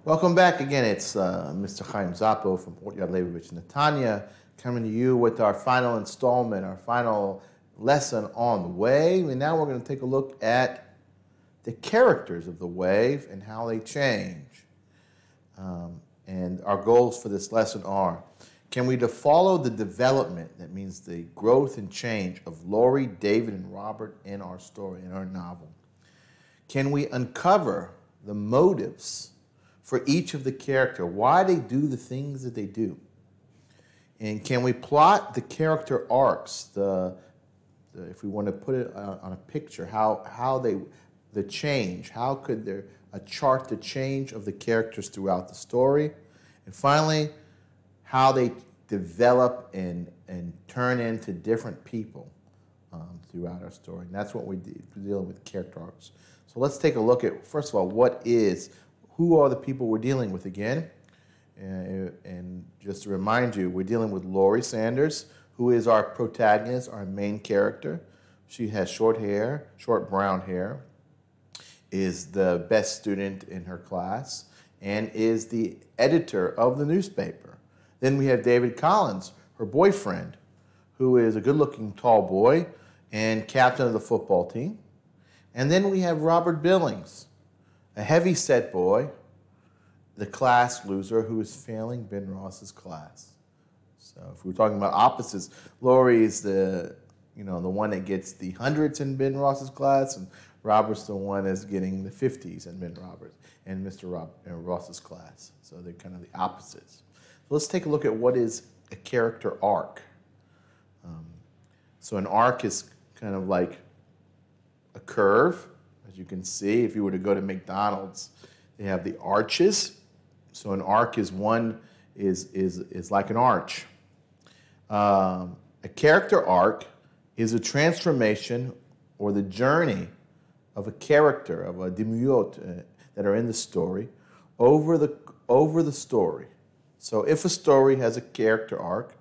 Welcome back again. It's Mr. Chaim Zaapo from Port Yad Leibovich, Netanya, coming to you with our final installment, our final lesson on the wave. And now we're going to take a look at the characters of the wave and how they change. And our goals for this lesson are, can we follow the development, that means the growth and change of Laurie, David, and Robert in our story, in our novel? Can we uncover the motives for each of the character, why they do the things that they do? And can we plot the character arcs, if we want to put it on a picture, the change, how could there chart the change of the characters throughout the story? And finally, how they develop and turn into different people throughout our story. And that's what we're dealing with, character arcs. So let's take a look at, first of all, who are the people we're dealing with again? And just to remind you, we're dealing with Laurie Sanders, who is our protagonist, our main character. She has short hair, short brown hair, is the best student in her class, and is the editor of the newspaper. Then we have David Collins, her boyfriend, who is a good-looking tall boy and captain of the football team. And then we have Robert Billings, a heavy-set boy, the class loser who is failing Ben Ross's class. So if we're talking about opposites, Laurie is the one that gets the hundreds in Ben Ross's class, and Robert's the one that's getting the 50s in Ben Roberts and Mr. Ross's class. So they're kind of the opposites. So let's take a look at what is a character arc. So an arc is kind of like a curve. As you can see, if you were to go to McDonald's, they have the arches. So an arc is like an arch. A character arc is a transformation or the journey of a character, of a demiot that are in the story, over the story. So if a story has a character arc,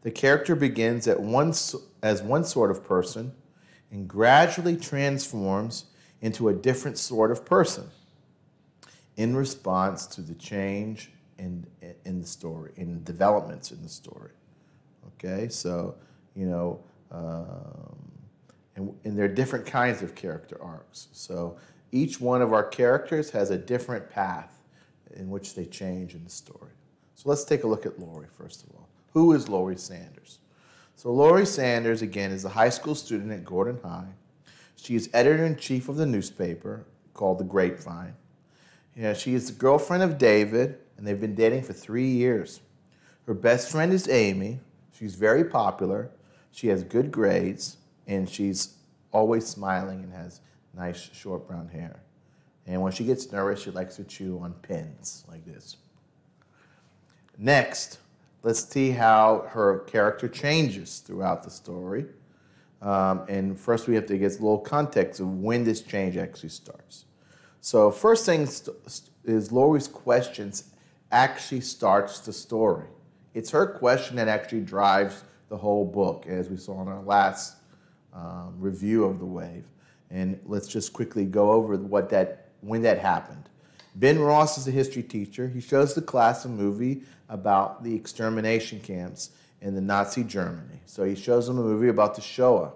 the character begins as one sort of person and gradually transforms into a different sort of person in response to the change in the story, in developments in the story. Okay, so, and there are different kinds of character arcs. So each one of our characters has a different path in which they change in the story. So let's take a look at Laurie, first of all. Who is Laurie Sanders? So Laurie Sanders, again, is a high school student at Gordon High. She is editor-in-chief of the newspaper called The Grapevine. She is the girlfriend of David, and they've been dating for 3 years. Her best friend is Amy. She's very popular. She has good grades, and she's always smiling and has nice short brown hair. And when she gets nervous, she likes to chew on pins like this. Next, let's see how her character changes throughout the story. And first we have to get a little context of when this change actually starts. So first thing is Laurie's questions actually starts the story. It's her question that actually drives the whole book, as we saw in our last review of The Wave. And let's just quickly go over when that happened. Ben Ross is a history teacher. He shows the class a movie about the extermination camps in the Nazi Germany. So he shows them a movie about the Shoah.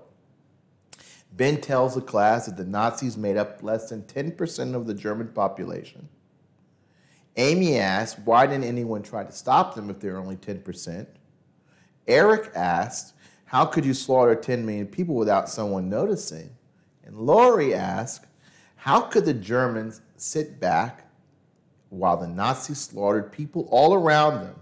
Ben tells the class that the Nazis made up less than 10% of the German population. Amy asks, why didn't anyone try to stop them if they're only 10%? Eric asked, how could you slaughter 10 million people without someone noticing? And Laurie asked, how could the Germans sit back while the Nazis slaughtered people all around them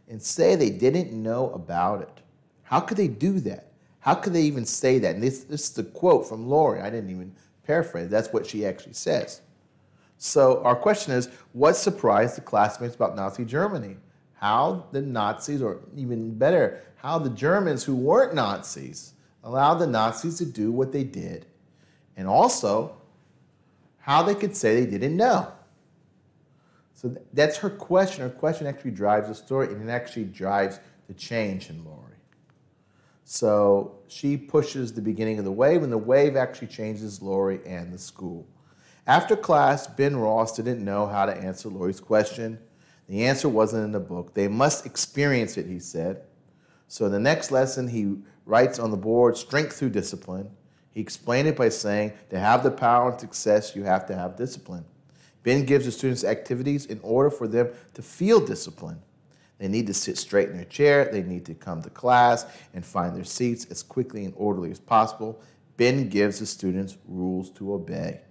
and say they didn't know about it? How could they do that? How could they even say that? And this is the quote from Laurie. I didn't even paraphrase. That's what she actually says. So our question is, what surprised the classmates about Nazi Germany? How the Nazis, or even better, how the Germans who weren't Nazis allowed the Nazis to do what they did. And also, how they could say they didn't know. So that's her question. Her question actually drives the story, and it actually drives the change in Laurie. So she pushes the beginning of the wave, and the wave actually changes Laurie and the school. After class, Ben Ross didn't know how to answer Laurie's question. The answer wasn't in the book. They must experience it, he said. So the next lesson, he writes on the board, strength through discipline. He explained it by saying, to have the power and success, you have to have discipline. Ben gives the students activities in order for them to feel discipline. They need to sit straight in their chair. They need to come to class and find their seats as quickly and orderly as possible. Ben gives the students rules to obey.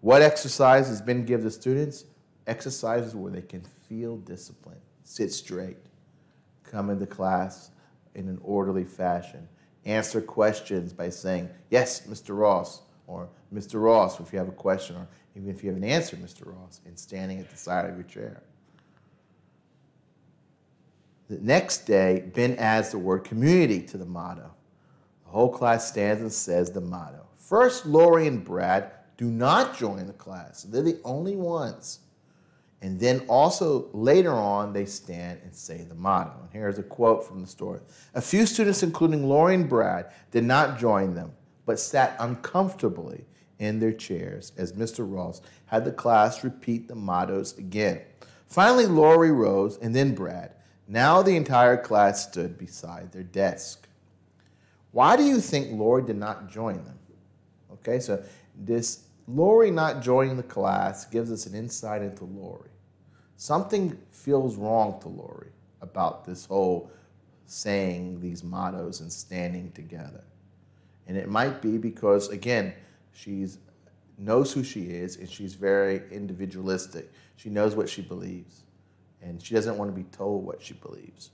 What exercises Ben give the students? Exercises where they can feel discipline, sit straight, come into class in an orderly fashion, answer questions by saying, yes, Mr. Ross, or Mr. Ross if you have a question, or even if you have an answer, Mr. Ross, and standing at the side of your chair. The next day, Ben adds the word community to the motto. The whole class stands and says the motto. First, Laurie and Brad do not join the class. They're the only ones. And then also later on, they stand and say the motto. And here's a quote from the story. A few students, including Laurie and Brad, did not join them, but sat uncomfortably in their chairs as Mr. Ross had the class repeat the mottos again. Finally, Laurie rose and then Brad. Now the entire class stood beside their desk. Why do you think Laurie did not join them? Okay, so this Laurie not joining the class gives us an insight into Laurie. Something feels wrong to Laurie about this whole saying these mottos and standing together. And it might be because, again, she knows who she is and she's very individualistic. She knows what she believes. And she doesn't want to be told what she believes.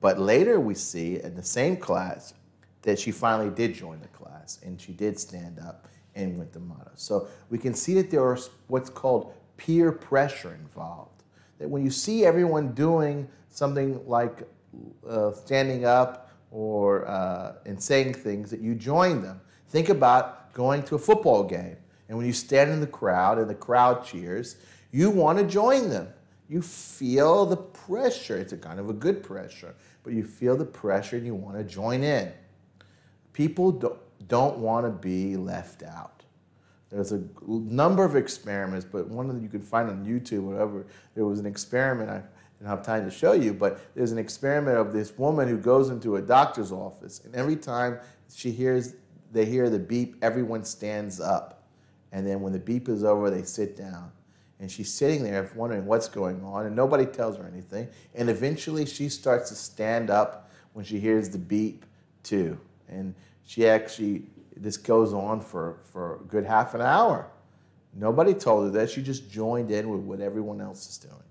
But later we see in the same class that she finally did join the class and she did stand up and went the motto. So we can see that there are what's called peer pressure involved. That when you see everyone doing something like standing up or and saying things, that you join them. Think about going to a football game, and when you stand in the crowd and the crowd cheers, you want to join them. You feel the pressure. It's a kind of a good pressure, but you feel the pressure and you want to join in. People don't want to be left out. There's a number of experiments, but one that you can find on YouTube or whatever. There was an experiment, I don't have time to show you, but there's an experiment of this woman who goes into a doctor's office, and every time they hear the beep, everyone stands up. And then when the beep is over, they sit down. And she's sitting there wondering what's going on, and nobody tells her anything. And eventually she starts to stand up when she hears the beep too. And this goes on for a good half an hour. Nobody told her that. She just joined in with what everyone else is doing.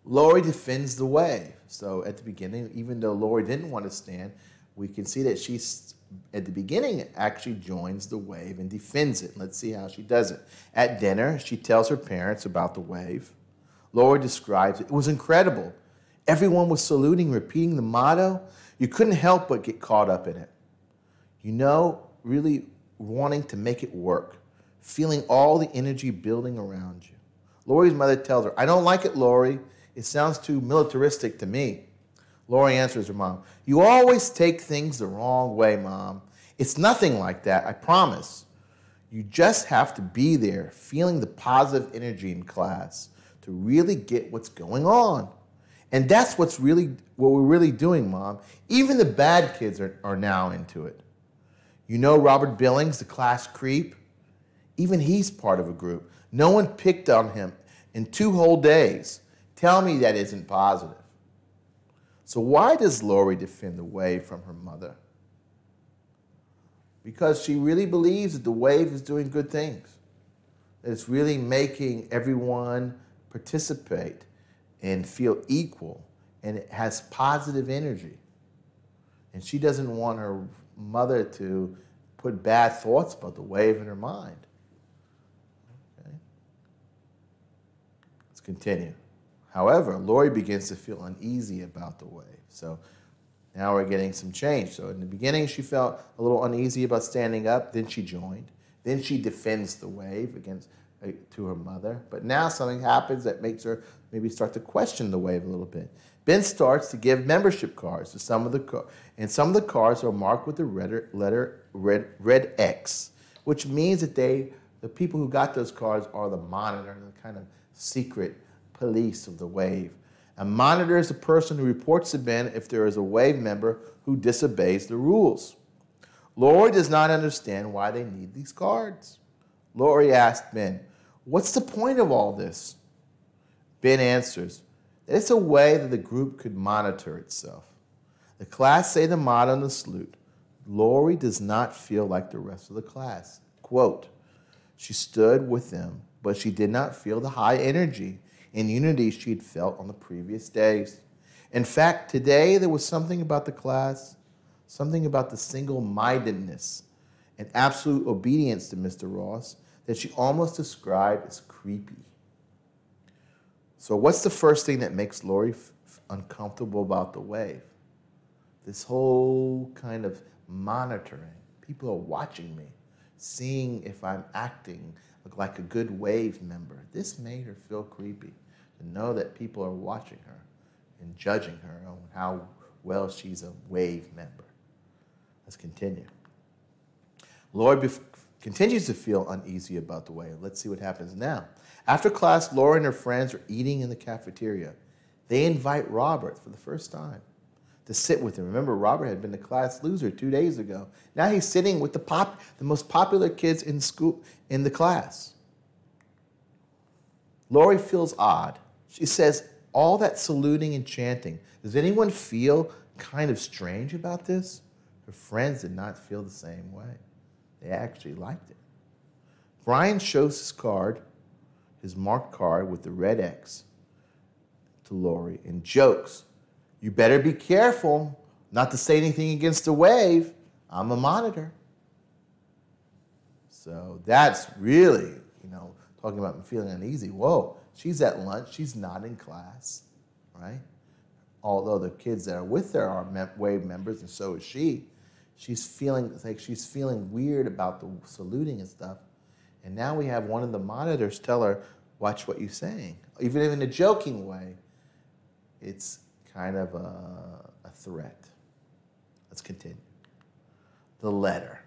Laurie defends the way. So at the beginning, even though Laurie didn't want to stand, we can see that she's at the beginning actually joins the wave and defends it. Let's see how she does it. At dinner, she tells her parents about the wave. Laurie describes it. It was incredible. Everyone was saluting, repeating the motto. You couldn't help but get caught up in it. You know, really wanting to make it work, feeling all the energy building around you. Laurie's mother tells her, I don't like it, Laurie. It sounds too militaristic to me. Laurie answers her mom, you always take things the wrong way, Mom. It's nothing like that, I promise. You just have to be there, feeling the positive energy in class to really get what's going on. And that's what we're really doing, Mom. Even the bad kids are now into it. You know Robert Billings, the class creep? Even he's part of a group. No one picked on him in 2 whole days. Tell me that isn't positive. So why does Laurie defend the wave from her mother? Because she really believes that the wave is doing good things. That it's really making everyone participate and feel equal, and it has positive energy. And she doesn't want her mother to put bad thoughts about the wave in her mind. Okay. Let's continue. However, Laurie begins to feel uneasy about the wave. So now we're getting some change. So in the beginning, she felt a little uneasy about standing up. Then she joined. Then she defends the wave to her mother. But now something happens that makes her maybe start to question the wave a little bit. Ben starts to give membership cards to some of the cards. And some of the cards are marked with the red X, which means that the people who got those cards are the monitor, the kind of secret police of the wave. A monitor is the person who reports to Ben if there is a wave member who disobeys the rules. Laurie does not understand why they need these cards. Laurie asked Ben, "What's the point of all this?" Ben answers that it's a way that the group could monitor itself. The class say the motto and the salute. Laurie does not feel like the rest of the class. Quote, "She stood with them, but she did not feel the high energy and unity she had felt on the previous days. In fact, today there was something about the class, something about the single-mindedness and absolute obedience to Mr. Ross that she almost described as creepy." So what's the first thing that makes Laurie uncomfortable about the wave? This whole kind of monitoring. People are watching me, seeing if I'm acting like a good wave member. This made her feel creepy, to know that people are watching her and judging her on how well she's a wave member. Let's continue. Laurie continues to feel uneasy about the wave. Let's see what happens now. After class, Laurie and her friends are eating in the cafeteria. They invite Robert for the first time to sit with them. Remember, Robert had been the class loser 2 days ago. Now he's sitting with the most popular kids in school, in the class. Laurie feels odd. She says, all that saluting and chanting, does anyone feel kind of strange about this? Her friends did not feel the same way. They actually liked it. Brian shows his card, his marked card with the red X, to Laurie and jokes, "You better be careful not to say anything against the wave. I'm a monitor." So that's really, talking about feeling uneasy. Whoa, she's at lunch. She's not in class, right? Although the kids that are with her are wave members, and so is she. She's feeling weird about the saluting and stuff. And now we have one of the monitors tell her, "Watch what you're saying." Even in a joking way, it's kind of a threat. Let's continue. The letter.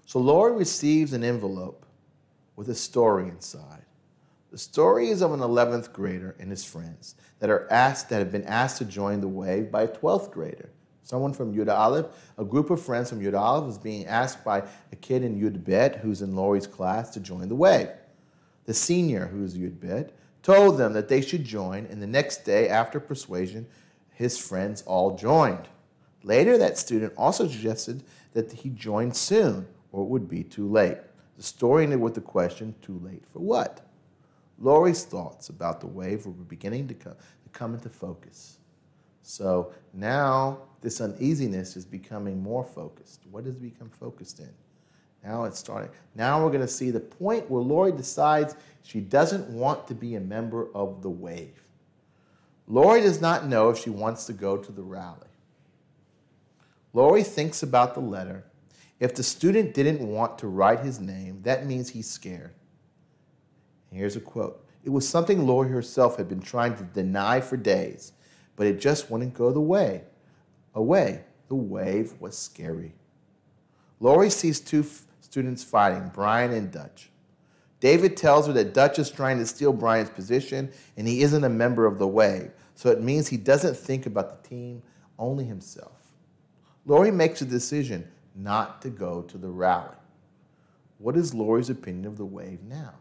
So Laurie receives an envelope with a story inside. The story is of an 11th grader and his friends that have been asked to join the wave by a 12th grader. Someone from Yud Aleph, a group of friends from Yud Aleph is being asked by a kid in Yud Bet who's in Laurie's class to join the wave. The senior, who's Yud Bet, told them that they should join, and the next day after persuasion, his friends all joined. Later, that student also suggested that he join soon, or it would be too late. The story ended with the question, too late for what? Laurie's thoughts about the wave were beginning to come into focus. So now this uneasiness is becoming more focused. What does it become focused in? Now it's starting. Now we're going to see the point where Laurie decides she doesn't want to be a member of the wave. Laurie does not know if she wants to go to the rally. Laurie thinks about the letter. If the student didn't want to write his name, that means he's scared. And here's a quote. It was something Laurie herself had been trying to deny for days, but it just wouldn't go away. The wave was scary. Laurie sees two students fighting, Brian and Dutch. David tells her that Dutch is trying to steal Brian's position, and he isn't a member of the wave, so it means he doesn't think about the team, only himself. Laurie makes a decision not to go to the rally. What is Laurie's opinion of the wave now?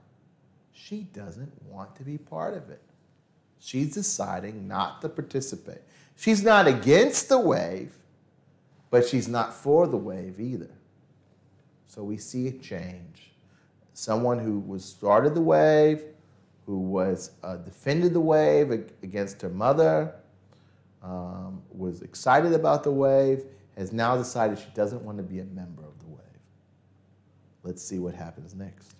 She doesn't want to be part of it. She's deciding not to participate. She's not against the wave, but she's not for the wave either. So we see a change. Someone who started the wave, who defended the wave against her mother, was excited about the wave, has now decided she doesn't want to be a member of the wave. Let's see what happens next.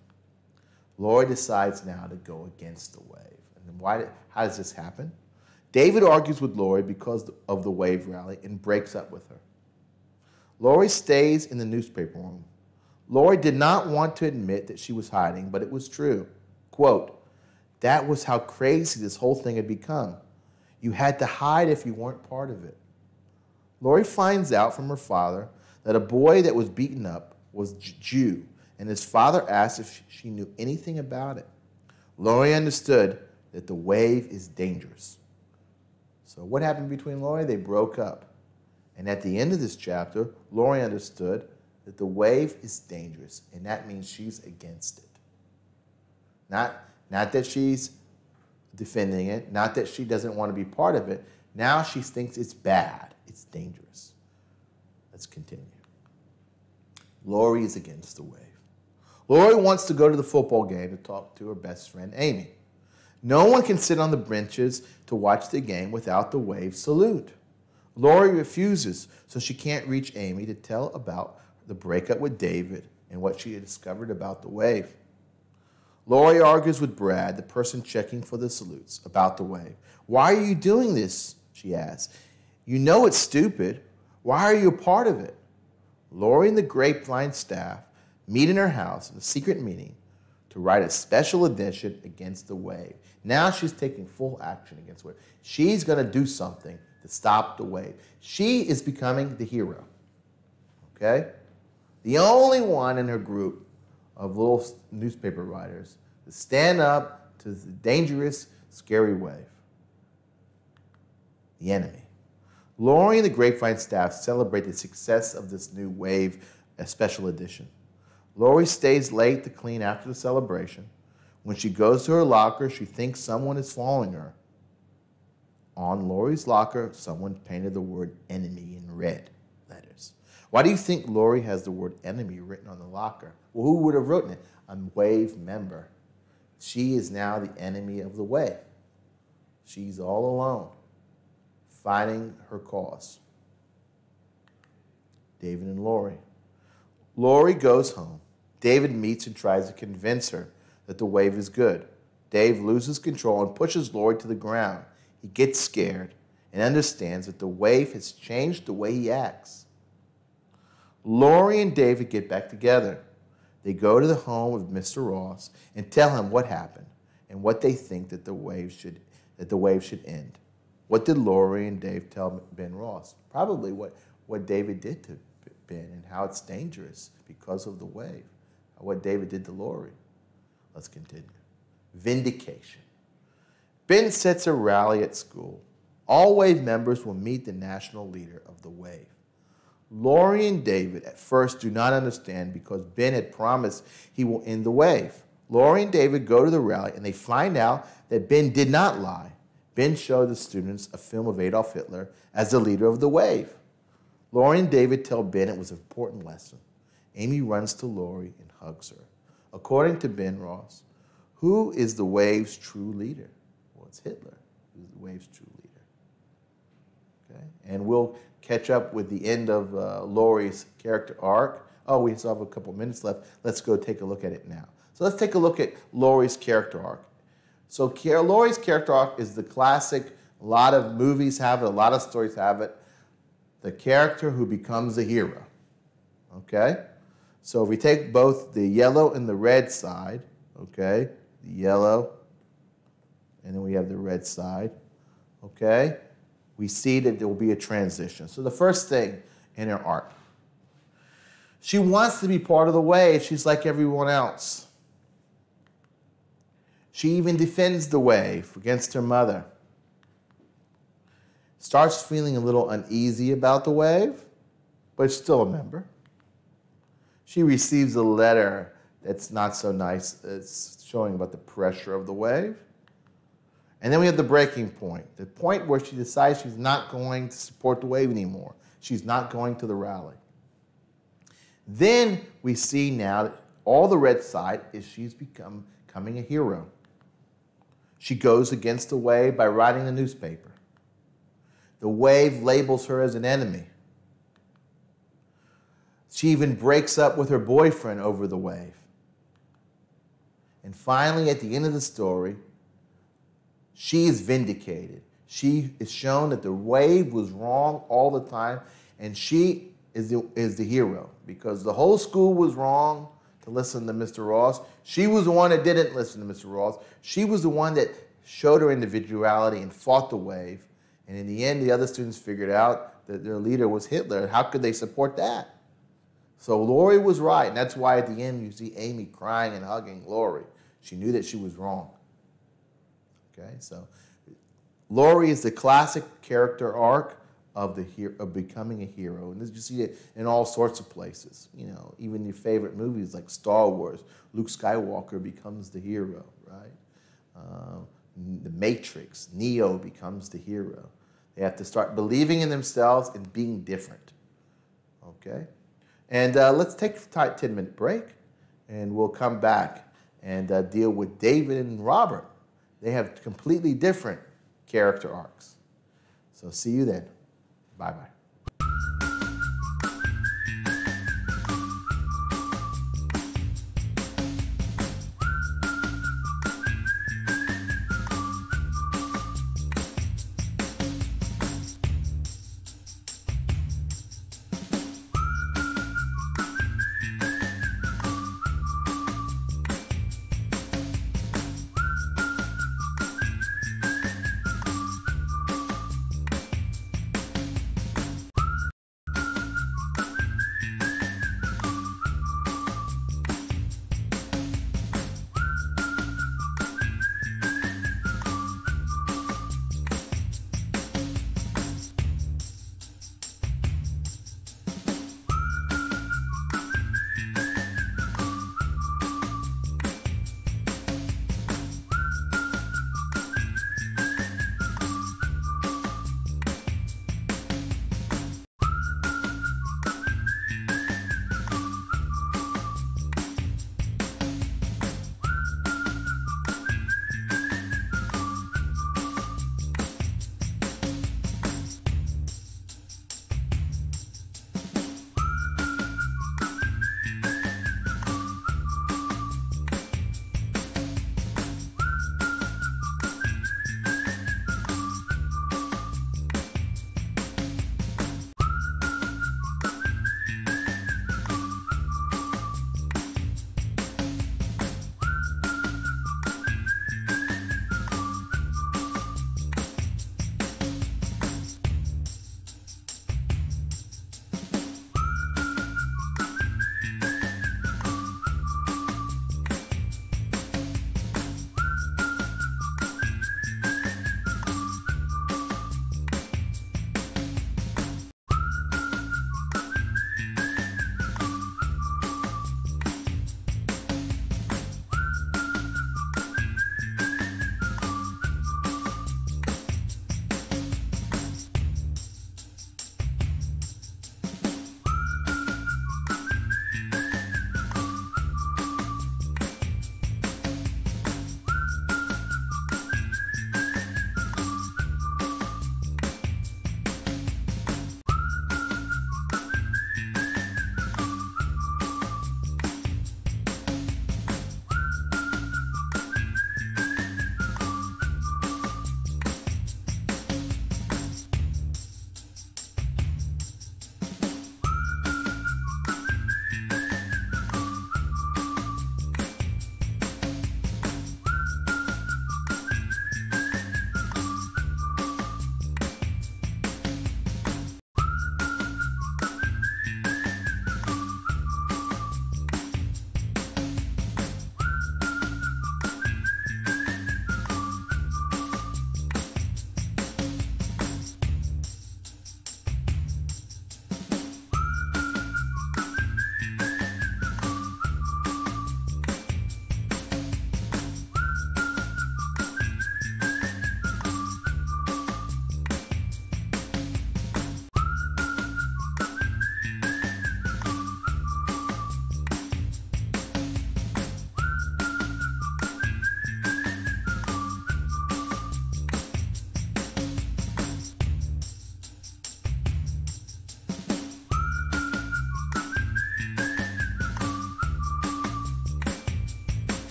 Laurie decides now to go against the wave. And how does this happen? David argues with Laurie because of the wave rally and breaks up with her. Laurie stays in the newspaper room. Laurie did not want to admit that she was hiding, but it was true. Quote, "That was how crazy this whole thing had become. You had to hide if you weren't part of it." Laurie finds out from her father that a boy that was beaten up was Jew and his father asked if she knew anything about it. Laurie understood that the wave is dangerous. So what happened between Laurie? They broke up. And at the end of this chapter, Laurie understood that the wave is dangerous, and that means she's against it. Not that she's defending it, not that she doesn't want to be part of it. Now she thinks it's bad, it's dangerous. Let's continue. Laurie is against the wave. Laurie wants to go to the football game to talk to her best friend, Amy. No one can sit on the benches to watch the game without the wave salute. Laurie refuses, so she can't reach Amy to tell about the breakup with David and what she had discovered about the wave. Laurie argues with Brad, the person checking for the salutes, about the wave. Why are you doing this? She asks. You know it's stupid. Why are you a part of it? Laurie and the Grapevine staff meet in her house in a secret meeting to write a special edition against the wave. Now she's taking full action against the wave. She's going to do something to stop the wave. She is becoming the hero. Okay? The only one in her group of little newspaper writers to stand up to the dangerous, scary wave. The enemy. Laurie and the Grapevine staff celebrate the success of this new wave, a special edition. Laurie stays late to clean after the celebration. When she goes to her locker, she thinks someone is following her. On Laurie's locker, someone painted the word enemy in red letters. Why do you think Laurie has the word enemy written on the locker? Well, who would have written it? A wave member. She is now the enemy of the wave. She's all alone, fighting her cause. David and Laurie. Laurie goes home. David meets and tries to convince her that the wave is good. Dave loses control and pushes Laurie to the ground. He gets scared and understands that the wave has changed the way he acts. Laurie and David get back together. They go to the home of Mr. Ross and tell him what happened and what they think that the wave should end. What did Laurie and Dave tell Ben Ross? Probably what David did to Ben and how it's dangerous because of the wave. What David did to Laurie. Let's continue. Vindication. Ben sets a rally at school. All wave members will meet the national leader of the wave. Laurie and David at first do not understand because Ben had promised he will end the wave. Laurie and David go to the rally and they find out that Ben did not lie. Ben showed the students a film of Adolf Hitler as the leader of the wave. Laurie and David tell Ben it was an important lesson. Amy runs to Laurie and hugs her. According to Ben Ross, who is the wave's true leader? Well, it's Hitler who's the wave's true leader. Okay? And we'll catch up with the end of Laurie's character arc. Oh, we still have a couple minutes left. Let's go take a look at it now. So let's take a look at Laurie's character arc. So Laurie's character arc is the classic, a lot of movies have it, a lot of stories have it, the character who becomes a hero. Okay? So if we take both the yellow and the red side, okay, the yellow, and then we have the red side, okay, we see that there will be a transition. So the first thing in her arc, she wants to be part of the wave. She's like everyone else. She even defends the wave against her mother. Starts feeling a little uneasy about the wave, but still a member. She receives a letter that's not so nice. It's showing about the pressure of the wave. And then we have the breaking point, the point where she decides she's not going to support the wave anymore. She's not going to the rally. Then we see now that all the red side is she's becoming a hero. She goes against the wave by writing the newspaper. The wave labels her as an enemy. She even breaks up with her boyfriend over the wave. And finally, at the end of the story, she is vindicated. She is shown that the wave was wrong all the time, and she is the hero because the whole school was wrong to listen to Mr. Ross. She was the one that didn't listen to Mr. Ross. She was the one that showed her individuality and fought the wave. And in the end, the other students figured out that their leader was Hitler. How could they support that? So Laurie was right, and that's why at the end you see Amy crying and hugging Laurie. She knew that she was wrong. Okay, so Laurie is the classic character arc of becoming a hero, and you see it in all sorts of places. You know, even your favorite movies like Star Wars, Luke Skywalker becomes the hero, right? The Matrix, Neo becomes the hero. They have to start believing in themselves and being different. Okay, and let's take a 10-minute break, and we'll come back and deal with David and Robert. They have completely different character arcs. So see you then. Bye-bye.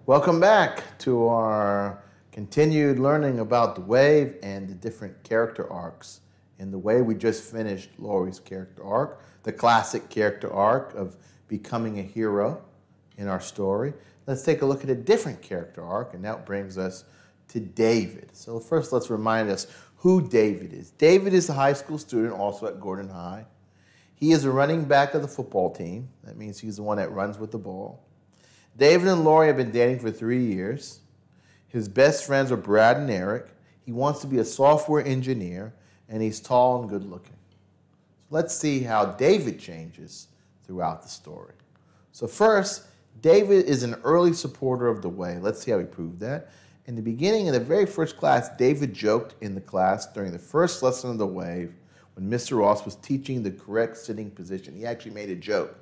Welcome back to our continued learning about the wave and the different character arcs. In the way, we just finished Laurie's character arc, the classic character arc of becoming a hero in our story. Let's take a look at a different character arc, and that brings us to David. So first, let's remind us who David is. David is a high school student, also at Gordon High. He is a running back of the football team. That means he's the one that runs with the ball. David and Laurie have been dating for 3 years. His best friends are Brad and Eric. He wants to be a software engineer, and he's tall and good looking. So let's see how David changes throughout the story. So first, David is an early supporter of the way. Let's see how he proved that. In the beginning, in the very first class, David joked in the class during the first lesson of the wave when Mr. Ross was teaching the correct sitting position. He actually made a joke.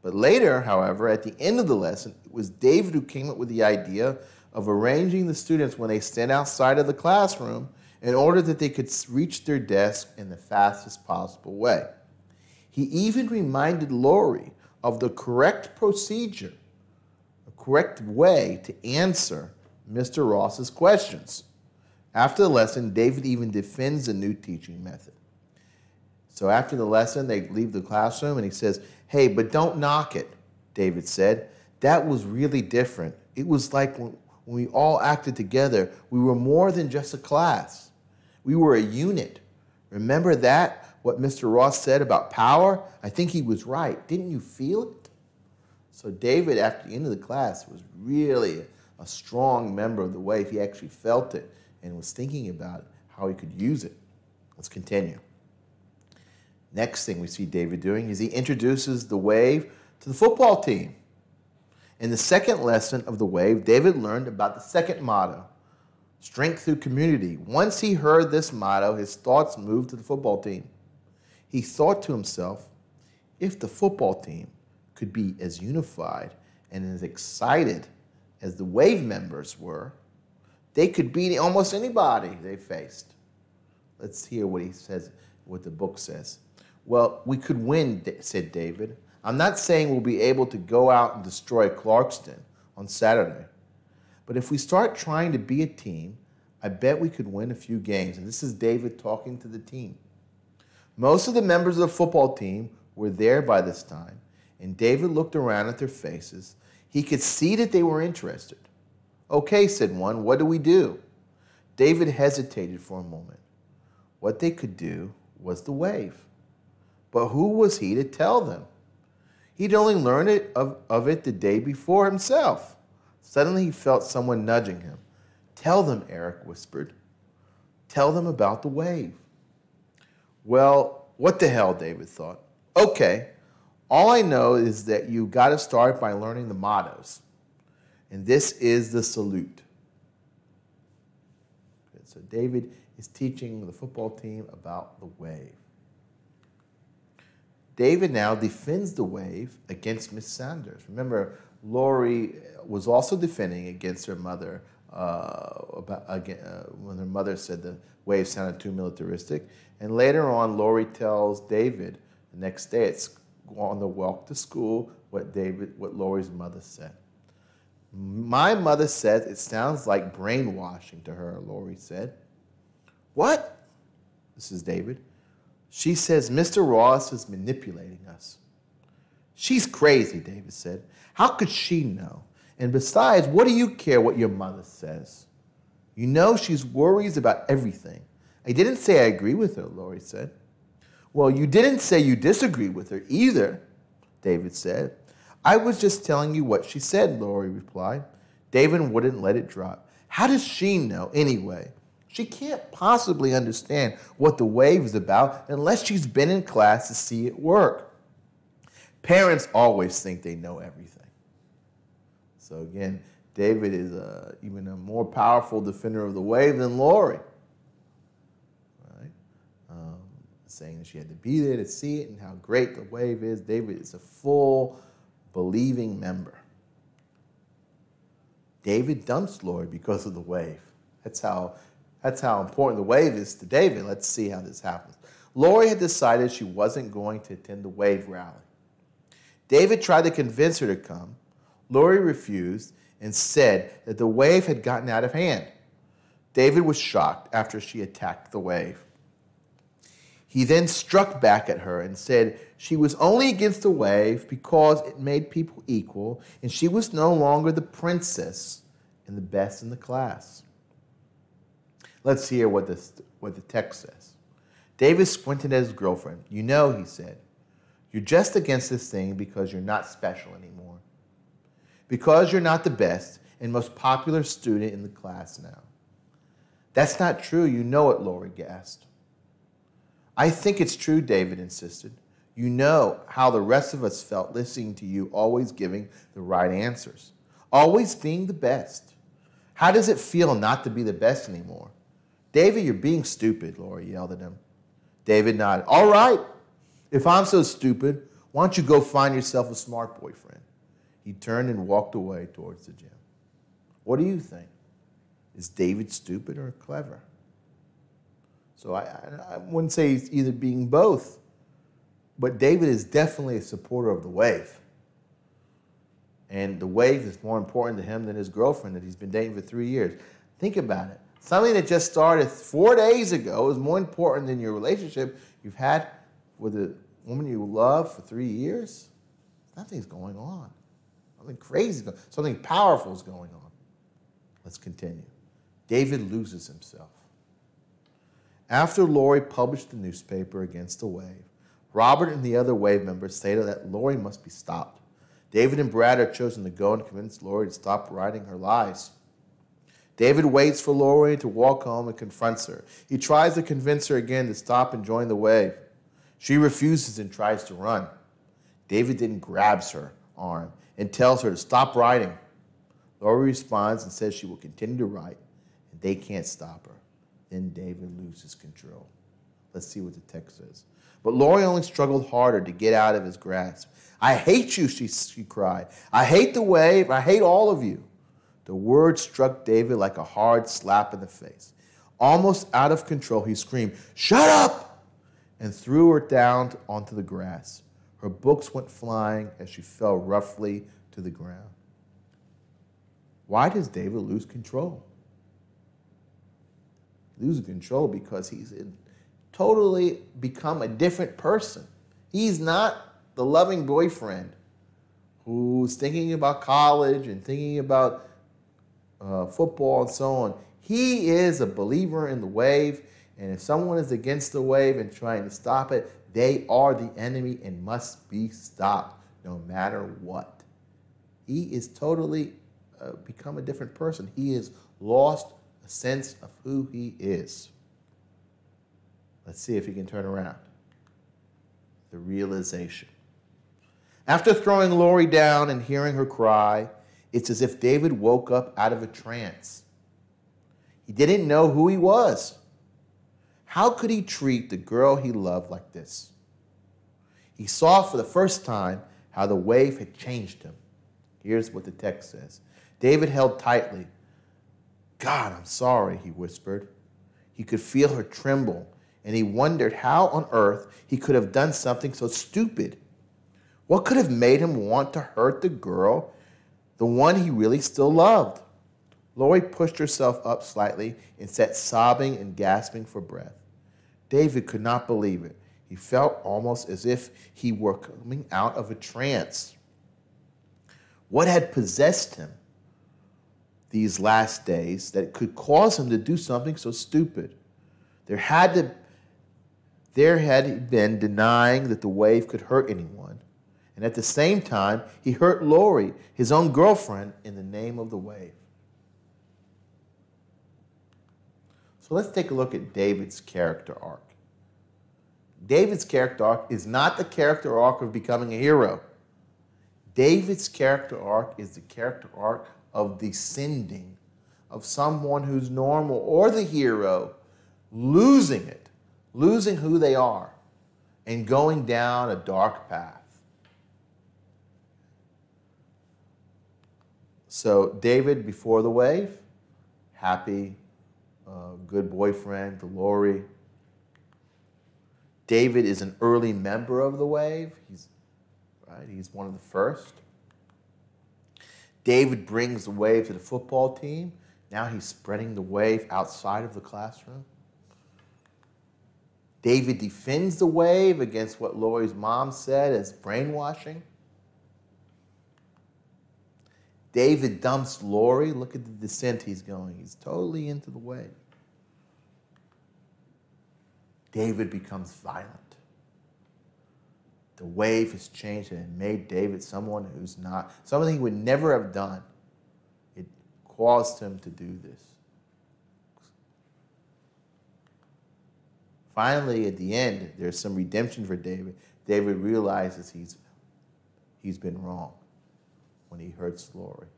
But later, however, at the end of the lesson, it was David who came up with the idea of arranging the students when they stand outside of the classroom in order that they could reach their desk in the fastest possible way. He even reminded Laurie of the correct procedure, the correct way to answer Mr. Ross's questions. After the lesson, David even defends the new teaching method. So after the lesson, they leave the classroom, and he says, "Hey, but don't knock it," David said. "That was really different. It was like when we all acted together, we were more than just a class. We were a unit. Remember that, what Mr. Ross said about power? I think he was right. Didn't you feel it?" So David, after the end of the class, was really a strong member of the wave. He actually felt it and was thinking about it, how he could use it. Let's continue. Next thing we see David doing is he introduces the wave to the football team. In the second lesson of the wave, David learned about the second motto, strength through community. Once he heard this motto, his thoughts moved to the football team. He thought to himself, if the football team could be as unified and as excited as the wave members were, they could beat almost anybody they faced. Let's hear what he says, what the book says. "Well, we could win," said David. "I'm not saying we'll be able to go out and destroy Clarkston on Saturday. But if we start trying to be a team, I bet we could win a few games." And this is David talking to the team. Most of the members of the football team were there by this time, and David looked around at their faces. He could see that they were interested. "Okay," said one, "what do we do?" David hesitated for a moment. What they could do was the wave. But who was he to tell them? He'd only learned of it the day before himself. Suddenly he felt someone nudging him. "Tell them," Eric whispered. "Tell them about the wave." Well, what the hell, David thought. "Okay, all I know is that you got to start by learning the mottos. And this is the salute." So David is teaching the football team about the wave. David now defends the wave against Miss Sanders. Remember, Laurie was also defending against her mother when her mother said the wave sounded too militaristic. And later on, Laurie tells David the next day on the walk to school what Laurie's mother said. "My mother says it sounds like brainwashing to her," Laurie said. "What?" This is David. "She says Mr. Ross is manipulating us." "She's crazy," David said. "How could she know? And besides, what do you care what your mother says? You know she's worries about everything." "I didn't say I agree with her," Laurie said. "Well, you didn't say you disagree with her either," David said. "I was just telling you what she said," Laurie replied. David wouldn't let it drop. "How does she know anyway? She can't possibly understand what the wave is about unless she's been in class to see it work." Parents always think they know everything. So again, David is even a more powerful defender of the wave than Laurie. Right? Saying that she had to be there to see it and how great the wave is. David is a full believing member. David dumps Laurie because of the wave. That's how important the wave is to David. Let's see how this happens. Laurie had decided she wasn't going to attend the wave rally. David tried to convince her to come. Laurie refused, and said that the wave had gotten out of hand. David was shocked after she attacked the wave. He then struck back at her and said she was only against the wave because it made people equal, and she was no longer the princess and the best in the class. Let's hear what the text says. David squinted at his girlfriend. "You know," he said, "you're just against this thing because you're not special anymore. Because you're not the best and most popular student in the class now." "That's not true. You know it," Laurie gasped. "I think it's true," David insisted. "You know how the rest of us felt listening to you always giving the right answers, always being the best. How does it feel not to be the best anymore?" "David, you're being stupid," Laurie yelled at him. David nodded. "All right, if I'm so stupid, why don't you go find yourself a smart boyfriend?" He turned and walked away towards the gym. What do you think? Is David stupid or clever? So I wouldn't say he's either being both, but David is definitely a supporter of the wave. And the wave is more important to him than his girlfriend that he's been dating for 3 years. Think about it. Something that just started 4 days ago is more important than your relationship you've had with a woman you love for 3 years. Nothing's going on. Something crazy, something powerful is going on. Let's continue. David loses himself. After Laurie published the newspaper against the wave, Robert and the other wave members stated that Laurie must be stopped. David and Brad are chosen to go and convince Laurie to stop writing her lies. David waits for Laurie to walk home and confronts her. He tries to convince her again to stop and join the wave. She refuses and tries to run. David then grabs her arm and tells her to stop writing. Laurie responds and says she will continue to write, and they can't stop her. Then David loses control. Let's see what the text says. But Laurie only struggled harder to get out of his grasp. "I hate you," she cried. "I hate the wave. I hate all of you." The word struck David like a hard slap in the face. Almost out of control, he screamed, "Shut up!" and threw her down onto the grass. Her books went flying as she fell roughly to the ground. Why does David lose control? Losing control because he's totally become a different person. He's not the loving boyfriend who's thinking about college and thinking about football and so on. He is a believer in the wave, and if someone is against the wave and trying to stop it, they are the enemy and must be stopped no matter what. He is totally become a different person. He has lost a sense of who he is. Let's see if he can turn around. The realization. After throwing Laurie down and hearing her cry, it's as if David woke up out of a trance. He didn't know who he was. How could he treat the girl he loved like this? He saw for the first time how the wave had changed him. Here's what the text says. David held tightly. "God, I'm sorry," he whispered. He could feel her tremble, and he wondered how on earth he could have done something so stupid. What could have made him want to hurt the girl, the one he really still loved? Laurie pushed herself up slightly and sat sobbing and gasping for breath. David could not believe it. He felt almost as if he were coming out of a trance. What had possessed him these last days that could cause him to do something so stupid? There had been denying that the wave could hurt anyone. And at the same time, he hurt Laurie, his own girlfriend, in the name of the wave. So let's take a look at David's character arc. David's character arc is not the character arc of becoming a hero. David's character arc is the character arc of descending, of someone who's normal or the hero, losing it, losing who they are, and going down a dark path. So David before the wave, happy, good boyfriend to Laurie. David is an early member of the wave. He's one of the first. David brings the wave to the football team. Now he's spreading the wave outside of the classroom. David defends the wave against what Laurie's mom said as brainwashing. David dumps Laurie. Look at the descent he's going. He's totally into the wave. David becomes violent. The wave has changed and it made David someone who's not, something he would never have done. It caused him to do this. Finally, at the end, there's some redemption for David. David realizes he's been wrong when he hurts Laurie.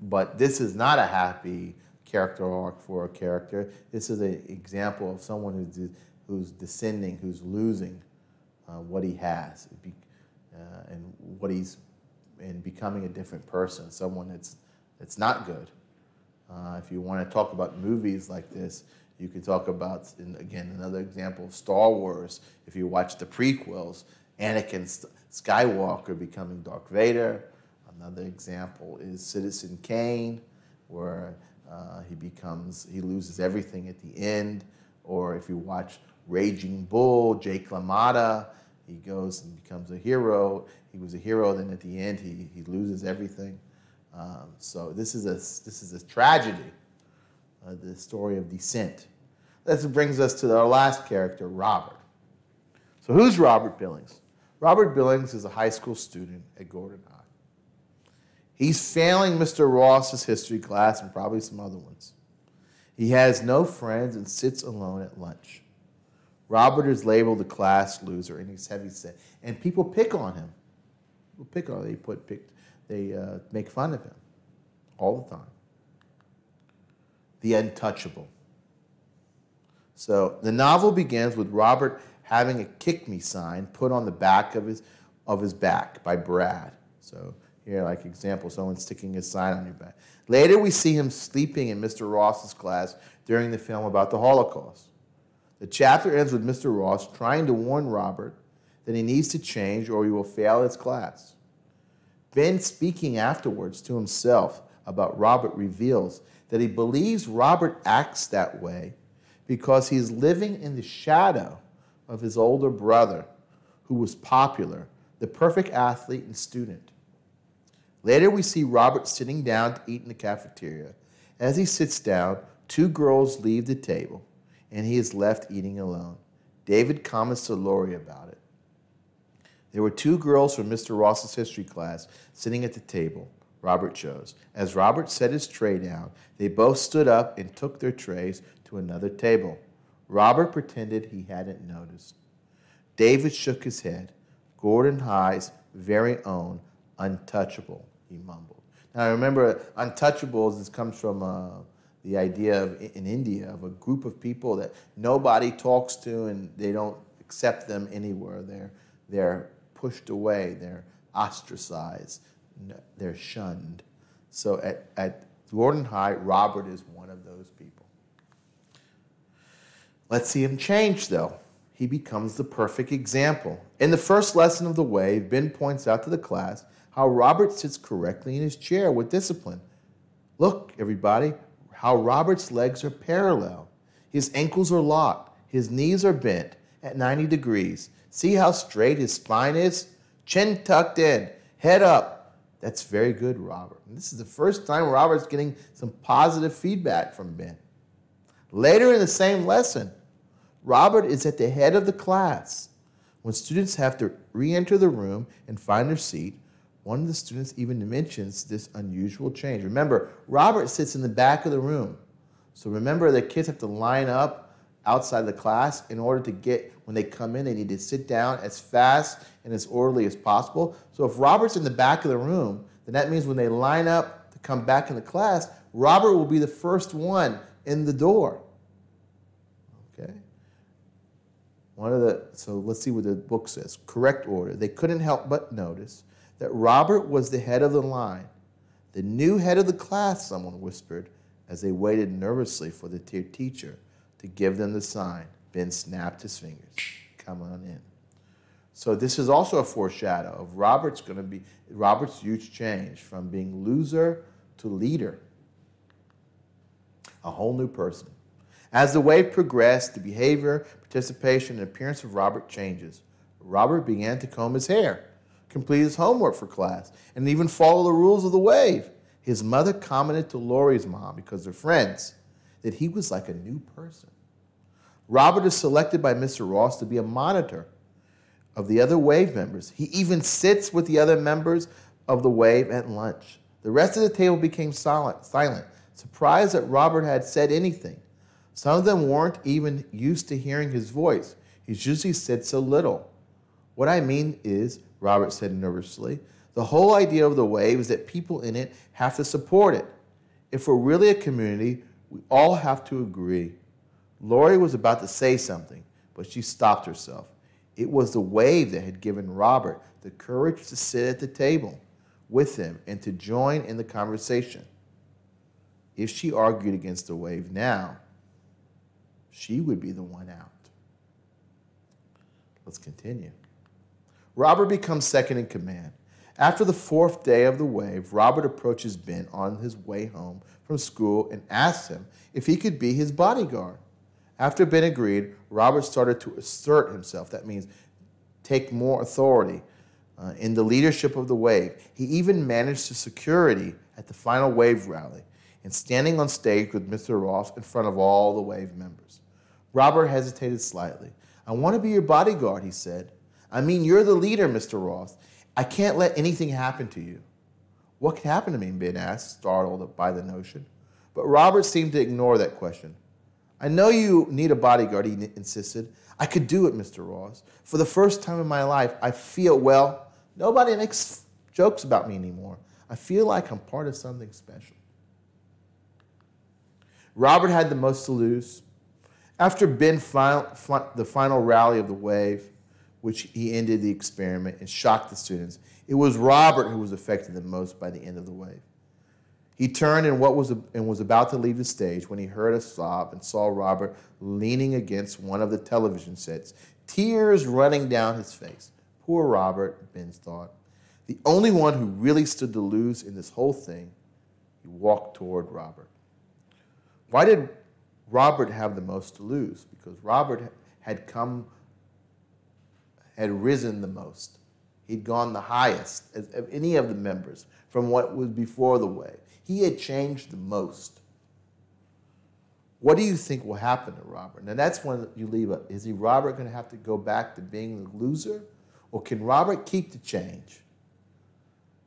But this is not a happy character arc for a character. This is an example of someone who's descending, who's losing what he has, and becoming a different person, someone that's not good. If you want to talk about movies like this, you could talk about, again, another example of Star Wars. If you watch the prequels, Anakin Skywalker becoming Darth Vader. Another example is Citizen Kane, where he loses everything at the end. Or if you watch Raging Bull, Jake LaMotta, he goes and becomes a hero. He was a hero, then at the end he loses everything. So this is a tragedy, the story of descent. That brings us to our last character, Robert. So who's Robert Billings? Robert Billings is a high school student at Gordon High. He's failing Mr. Ross's history class and probably some other ones. He has no friends and sits alone at lunch. Robert is labeled the class loser, and he's heavyset. And people pick on him. People pick on him. They make fun of him all the time. The untouchable. So the novel begins with Robert having a "kick me" sign put on the back of his back by Brad. So here, like example, someone sticking his sign on your back. Later, we see him sleeping in Mr. Ross's class during the film about the Holocaust. The chapter ends with Mr. Ross trying to warn Robert that he needs to change or he will fail his class. Ben, speaking afterwards to himself about Robert, reveals that he believes Robert acts that way because he is living in the shadow of his older brother, who was popular, the perfect athlete and student. Later, we see Robert sitting down to eat in the cafeteria. As he sits down, two girls leave the table, and he is left eating alone. David comments to Laurie about it. There were two girls from Mr. Ross's history class sitting at the table Robert chose. As Robert set his tray down, they both stood up and took their trays to another table. Robert pretended he hadn't noticed. David shook his head. Gordon High's very own untouchable, he mumbled. Now remember, untouchables, this comes from the idea of, in India, of a group of people that nobody talks to and they don't accept them anywhere. They're pushed away, they're ostracized, they're shunned. So at Gordon High, Robert is one of those people. Let's see him change, though. He becomes the perfect example. In the first lesson of The Way, Ben points out to the class how Robert sits correctly in his chair with discipline. Look, everybody, how Robert's legs are parallel. His ankles are locked. His knees are bent at 90 degrees. See how straight his spine is? Chin tucked in, head up. That's very good, Robert. And this is the first time Robert's getting some positive feedback from Ben. Later in the same lesson, Robert is at the head of the class. When students have to re-enter the room and find their seat, one of the students even mentions this unusual change. Remember, Robert sits in the back of the room. So remember, the kids have to line up outside the class in order to get, when they come in, they need to sit down as fast and as orderly as possible. So if Robert's in the back of the room, then that means when they line up to come back in the class, Robert will be the first one in the door. Okay? So let's see what the book says. Correct order. They couldn't help but notice that Robert was the head of the line. The new head of the class, someone whispered, as they waited nervously for the teacher to give them the sign. Ben snapped his fingers. Come on in. So this is also a foreshadow of Robert's huge change from being loser to leader. A whole new person. As the wave progressed, the behavior, participation, and appearance of Robert changes. Robert began to comb his hair, complete his homework for class, and even follow the rules of the wave. His mother commented to Laurie's mom, because they're friends, that he was like a new person. Robert is selected by Mr. Ross to be a monitor of the other wave members. He even sits with the other members of the wave at lunch. The rest of the table became silent, surprised that Robert had said anything. Some of them weren't even used to hearing his voice. He's usually said so little. What I mean is, Robert said nervously, the whole idea of the wave is that people in it have to support it. If we're really a community, we all have to agree. Laurie was about to say something, but she stopped herself. It was the wave that had given Robert the courage to sit at the table with him and to join in the conversation. If she argued against the wave now, she would be the one out. Let's continue. Robert becomes second in command. After the fourth day of the wave, Robert approaches Ben on his way home from school and asks him if he could be his bodyguard. After Ben agreed, Robert started to assert himself. That means take more authority in the leadership of the wave. He even managed security at the final wave rally and standing on stage with Mr. Ross in front of all the wave members. Robert hesitated slightly. I want to be your bodyguard, he said. I mean, you're the leader, Mr. Ross. I can't let anything happen to you. What could happen to me? Ben asked, startled by the notion. But Robert seemed to ignore that question. I know you need a bodyguard, he insisted. I could do it, Mr. Ross. For the first time in my life, I feel, well, nobody makes jokes about me anymore. I feel like I'm part of something special. Robert had the most to lose. After Ben the final rally of the wave, which he ended the experiment and shocked the students, it was Robert who was affected the most by the end of the wave. He turned and was about to leave the stage when he heard a sob and saw Robert leaning against one of the television sets, tears running down his face. Poor Robert, Ben thought. The only one who really stood to lose in this whole thing. He walked toward Robert. Why did Robert have the most to lose? Because Robert had risen the most. He'd gone the highest of any of the members from what was before the wave. He had changed the most. What do you think will happen to Robert? Now that's when you leave it. Is Robert going to have to go back to being the loser? Or can Robert keep the change?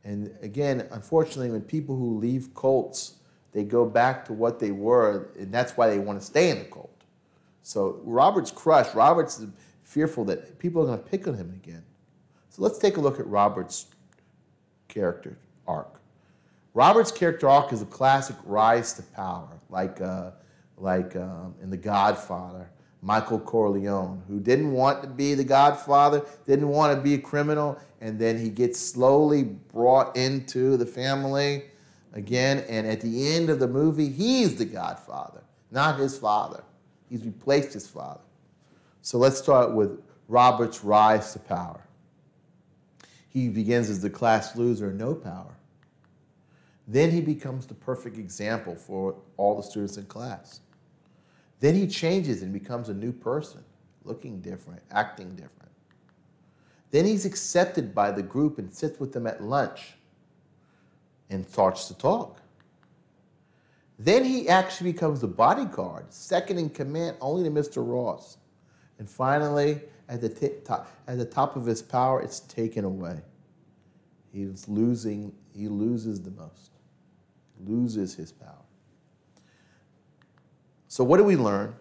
And again, unfortunately, when people who leave cults, they go back to what they were, and that's why they want to stay in the cult. So Robert's crushed. Robert's fearful that people are going to pick on him again. So let's take a look at Robert's character arc. Robert's character arc is a classic rise to power, like in The Godfather, Michael Corleone, who didn't want to be the Godfather, didn't want to be a criminal, and then he gets slowly brought into the family again, and at the end of the movie, he's the Godfather, not his father. He's replaced his father. So let's start with Robert's rise to power. He begins as the class loser, no power. Then he becomes the perfect example for all the students in class. Then he changes and becomes a new person, looking different, acting different. Then he's accepted by the group and sits with them at lunch and starts to talk. Then he actually becomes the bodyguard, second in command only to Mr. Ross. And finally, at the top of his power, it's taken away. He loses the most, loses his power. So what do we learn?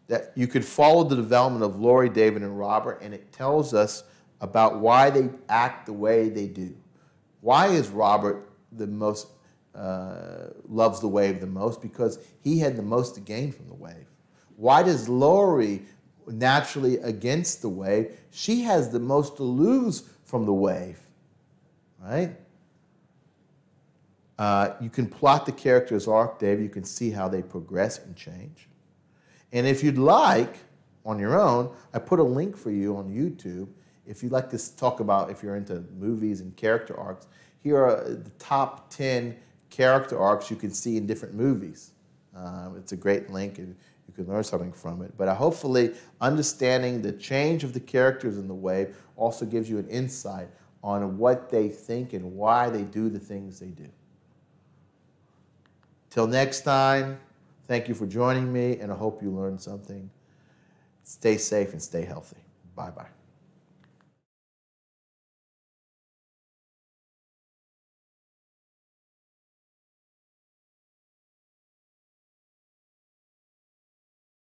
That you could follow the development of Laurie, David, and Robert, and it tells us about why they act the way they do. Why is Robert the most, loves the wave the most? Because he had the most to gain from the wave. Why does Laurie naturally against the wave? She has the most to lose from the wave, right? You can plot the character's arc, Dave. You can see how they progress and change. And if you'd like, on your own, I put a link for you on YouTube. If you'd like to talk about, if you're into movies and character arcs, here are the top 10 character arcs you can see in different movies. It's a great link, and you can learn something from it. But hopefully, understanding the change of the characters in the wave also gives you an insight on what they think and why they do the things they do. Till next time, thank you for joining me, and I hope you learned something. Stay safe and stay healthy. Bye-bye.